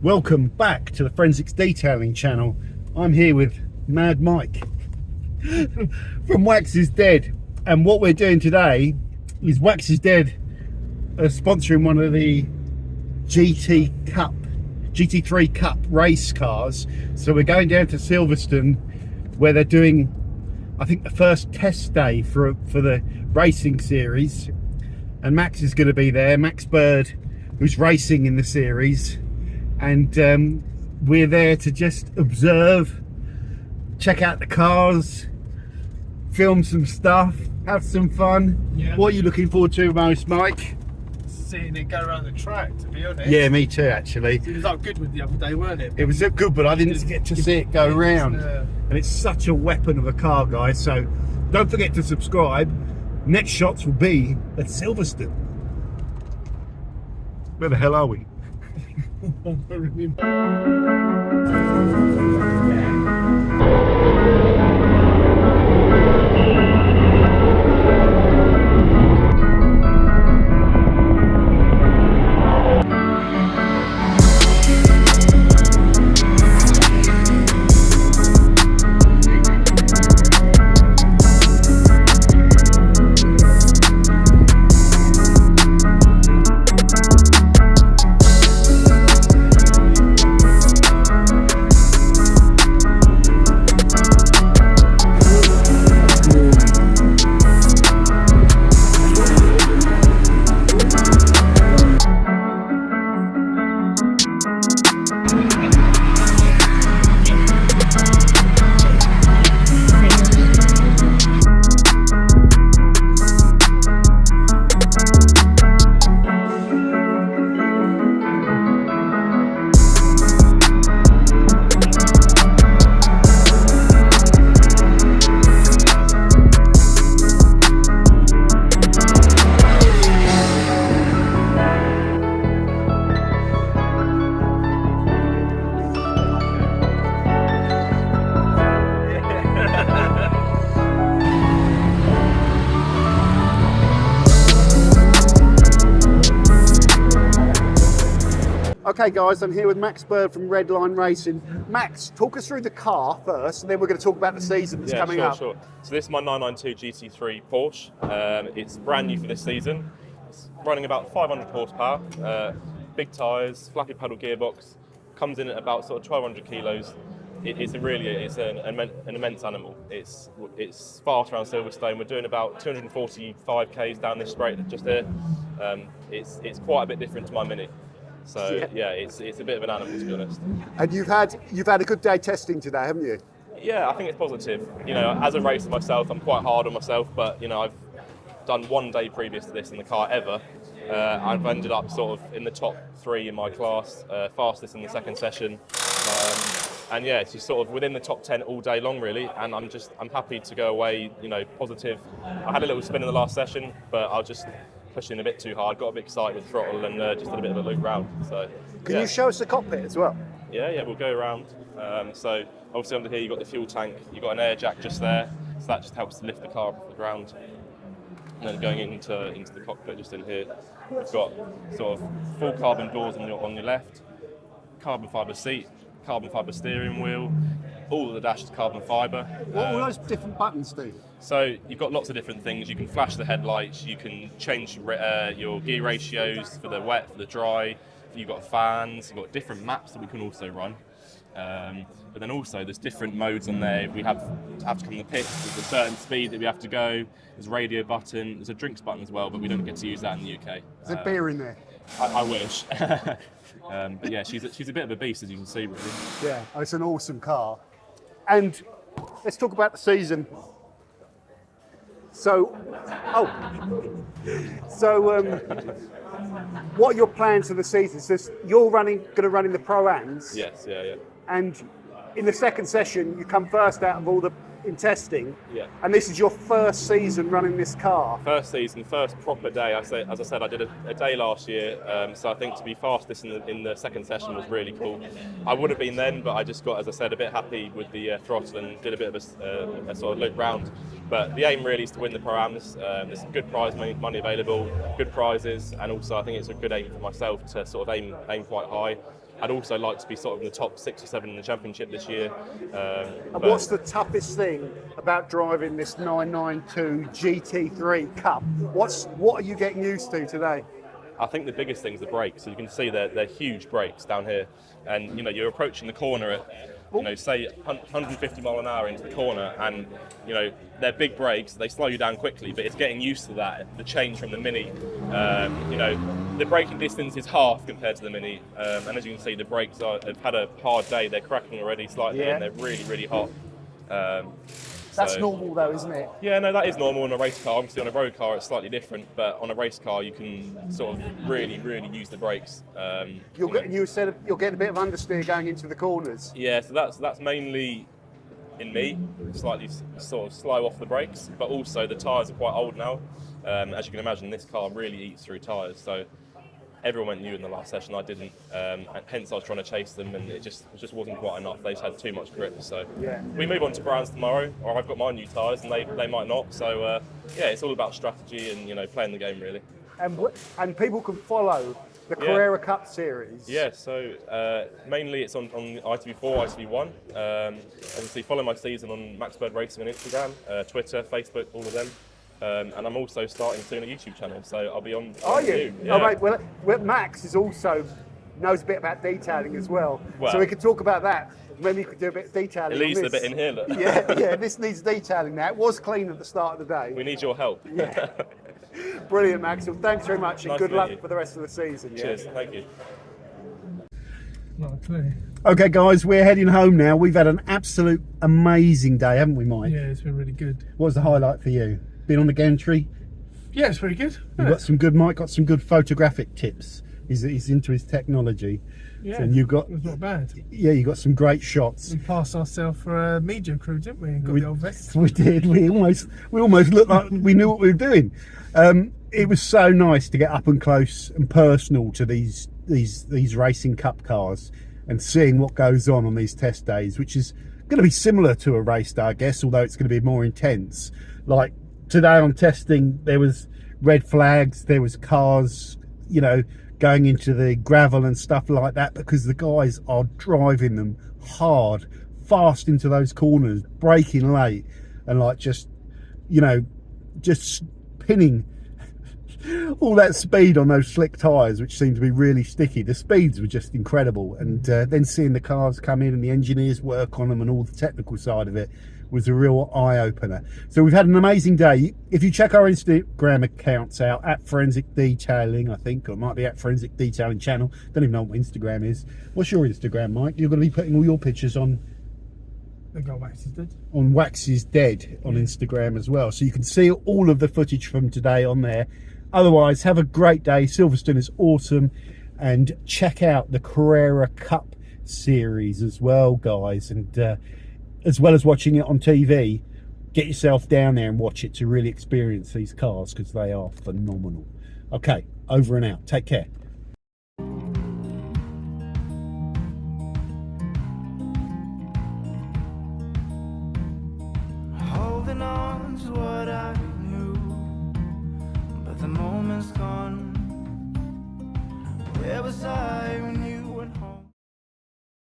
Welcome back to the Forensics Detailing channel. I'm here with Mad Mike from Wax is Dead, and what we're doing today is Wax is Dead sponsoring one of the GT3 CUP race cars. So we're going down to Silverstone where they're doing, I think, the first test day for the racing series, and Max is going to be there, Max Bird, who's racing in the series, and we're there to just observe, check out the cars, film some stuff, have some fun. Yeah. What are you looking forward to most, Mike? Seeing it go around the track, to be honest. Yeah, me too, actually. It was that good with the other day, weren't it? It was good, but I didn't get to see it go round. And it's such a weapon of a car, guys, so don't forget to subscribe. Next shots will be at Silverstone. Where the hell are we? Okay guys, I'm here with Max Bird from Redline Racing. Max, talk us through the car first, and then we're going to talk about the season that's coming up. Sure. So this is my 992 GT3 Porsche. It's brand new for this season. It's running about 500 horsepower, big tyres, flappy pedal gearbox, comes in at about sort of 1,200 kilos. It's an immense animal. It's fast around Silverstone. We're doing about 245 k's down this straight just here. It's quite a bit different to my Mini. So yeah, it's a bit of an animal, to be honest. And you've had a good day testing today, haven't you? Yeah, I think it's positive. You know, as a racer myself, I'm quite hard on myself, but you know, I've done one day previous to this in the car ever. I've ended up sort of in the top 3 in my class, fastest in the second session. And yeah, it's just sort of within the top 10 all day long, really. And I'm happy to go away, you know, positive. I had a little spin in the last session, but I was just pushing a bit too hard, got a bit excited with throttle, and just did a bit of a loop round. So, Can you show us the cockpit as well? Yeah, we'll go around. So obviously under here you've got the fuel tank, you've got an air jack just there, so that just helps to lift the car off the ground. And then going into the cockpit just in here, we've got sort of full carbon doors on your left, carbon fibre seat, carbon fibre steering wheel, all of the dash is carbon fibre. What all those different buttons do? So you've got lots of different things. You can flash the headlights, you can change your gear ratios for the wet, for the dry. You've got fans, you've got different maps that we can also run. But then also there's different modes on there. We have to come to the pits, there's a certain speed that we have to go. There's a radio button, there's a drinks button as well, but we don't get to use that in the UK. Is there beer in there? I wish. But yeah, she's a bit of a beast, as you can see, really. Yeah, it's an awesome car. And let's talk about the season. What are your plans for the season? So you're going to run in the Pro-Ams. Yes, yeah. And in the second session, you come first out of all the in testing. Yeah. And this is your first season running this car. First season, first proper day. As I said, I did a day last year, so I think to be fastest in the second session was really cool. I would have been then, but I just got, as I said, a bit happy with the throttle and did a bit of a sort of loop round. But the aim really is to win the Pro-Ams. There's good prize money available, good prizes, and also I think it's a good aim for myself to sort of aim quite high. I'd also like to be sort of in the top 6 or 7 in the championship this year. And But what's the toughest thing about driving this 992 GT3 Cup? What are you getting used to today? I think the biggest thing is the brakes. So you can see they're huge brakes down here, and you know you're approaching the corner at, you know, say 150 mile an hour into the corner, and you know they're big brakes. They slow you down quickly, but it's getting used to that. The change from the Mini, you know, the braking distance is half compared to the Mini, and as you can see, the brakes have had a hard day. They're cracking already slightly, and they're really hot. That's So- normal though, isn't it? Yeah, no, that is normal in a race car. Obviously, on a road car, it's slightly different, but on a race car, you can sort of really use the brakes. You said you're getting a bit of understeer going into the corners. Yeah, so that's mainly in me, slightly sort of slow off the brakes, but also the tyres are quite old now. As you can imagine, this car really eats through tyres. So everyone went new in the last session. I didn't, and hence I was trying to chase them, and it just wasn't quite enough. They just had too much grip. So we move on to Brown's tomorrow, or I've got my new tyres, and they might not. So yeah, it's all about strategy and, you know, playing the game really. And people can follow the Carrera Cup series. Yeah, so mainly it's on ITV4, ITV1. As you see, follow my season on Max Bird Racing on Instagram, Twitter, Facebook, all of them. And I'm also starting soon a YouTube channel, so I'll be on. Are you? Yeah. Oh, right. Well, Max is also knows a bit about detailing as well. Well, so we could talk about that. Maybe you could do a bit of detailing. It leaves on a this. bit in here, look. Yeah, this needs detailing now. It was clean at the start of the day. We need your help. Yeah. Brilliant, Max. Well, thanks very much, and Nice good to meet luck you. for the rest of the season. Yeah. Cheers, thank you. Not a clue. Okay, guys, we're heading home now. We've had an absolute amazing day, haven't we, Mike? Yeah, it's been really good. What was the highlight for you? Been on the gantry? Yeah, it's pretty good. You got some good, Mike got some good photographic tips. He's into his technology. Yeah, And you got, it was not bad. yeah, you got some great shots. We passed ourselves for a media crew, didn't we? And got the old vest. We did. We almost looked like we knew what we were doing. It was so nice to get up and close and personal to these racing cup cars and seeing what goes on these test days, which is going to be similar to a race day, I guess, although it's going to be more intense. Like today on testing, there was red flags, there was cars, you know, going into the gravel and stuff like that, because the guys are driving them hard, fast into those corners, braking late, and like just, you know, just pinning all that speed on those slick tyres, which seemed to be really sticky. The speeds were just incredible, and then seeing the cars come in and the engineers work on them and all the technical side of it was a real eye-opener. So we've had an amazing day. If you check our Instagram accounts out, at Forensic Detailing, I think, or it might be at Forensic Detailing Channel. Don't even know what Instagram is. What's your Instagram, Mike? You're going to be putting all your pictures on They got Wax is Dead. on Wax is Dead on Instagram as well, so you can see all of the footage from today on there. Otherwise, have a great day. Silverstone is awesome, and check out the Carrera Cup series as well, guys, and as well as watching it on TV, get yourself down there and watch it to really experience these cars, because they are phenomenal. Okay, over and out. Take care. Holding on to what I knew, but the moment's gone. Where was I when you